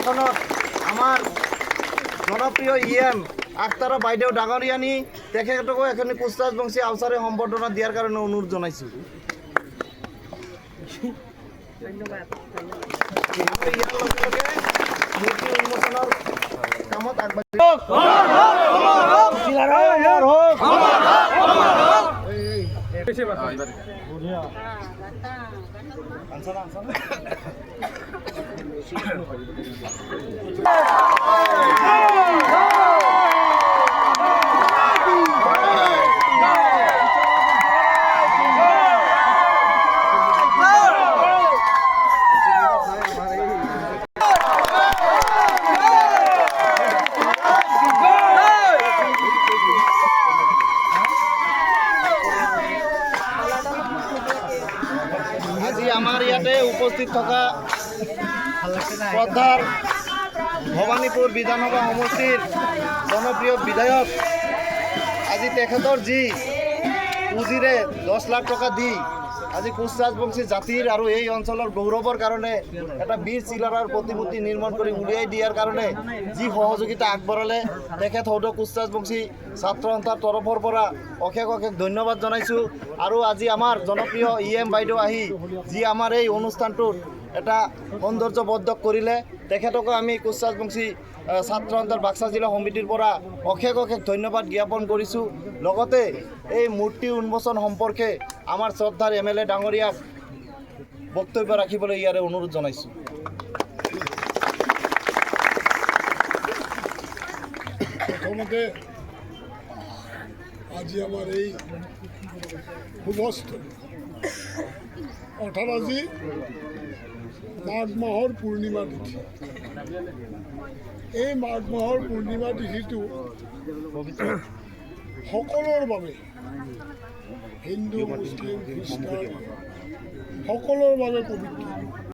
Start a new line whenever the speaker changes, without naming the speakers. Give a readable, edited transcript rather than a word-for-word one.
আসনত আমাৰ জনপ্ৰিয় ইএম আখতাৰা বাইদেউ ডাঙৰীয়ানী তেখেতকো এখনি কুচৰাজ বংশী আউচাৰে সম্বৰ্ধনা দিয়াৰ কাৰণে অনুৰোধ জনাইছোঁ। ইয়াৰ লগে লগে মূৰ্তি উন্মোচনৰ কামত আগবাঢ়ি আজি আমাৰ ইয়াতে উপস্থিত থকা শ্ৰদ্ধাৰ ভৱানীপুৰ বিধানসভা সমষ্টিৰ জনপ্ৰিয় বিধায়ক আজি তেখেতৰ যি পুঁজিৰে 10 লাখ টকা দি আজি কুচৰাজবংশী জাতিৰ আৰু এই অঞ্চলৰ গৌৰৱৰ কাৰণে এটা বীৰ চিলাৰাৰ প্ৰতিমূৰ্তি নিৰ্মাণ কৰি উলিয়াই দিয়াৰ কাৰণে যি সহযোগিতা আগবঢ়ালে তেখেত সৌদ কুচৰাজবংশী ছাত্ৰ সন্থাৰ তৰফৰ পৰা অশেষ অশেষ ধন্যবাদ জনাইছোঁ। আৰু আজি আমাৰ জনপ্ৰিয় ইএম বাইদেউ আহি যি আমাৰ এই অনুষ্ঠানটোত এটা সৌন্দৰ্যবদ্ধ কৰিলে তেখেতকো আমি কুচৰাজবংশী ছাত্ৰ সন্থাৰ বাক্সা জিলা সমিতিৰ পৰা অশেষ অশেষ ধন্যবাদ জ্ঞাপন কৰিছোঁ। লগতে এই মূৰ্তি উন্মোচন সম্পৰ্কে আমাৰ শ্ৰদ্ধাৰ MLA ডাঙৰীয়াক বক্তব্য ৰাখিবলৈ ইয়াৰে অনুৰোধ জনাইছোঁ।
প্ৰথমতে আজি আমাৰ এই শুভস্থলী অৰ্থাৎ আজি মাঘ মাহৰ পূৰ্ণিমা তিথি। এই মাঘ মাহৰ পূৰ্ণিমা তিথিটো সকলোৰ বাবে হিন্দু মুছলিম খ্ৰীষ্টান সকলোৰ বাবে পবিত্ৰ।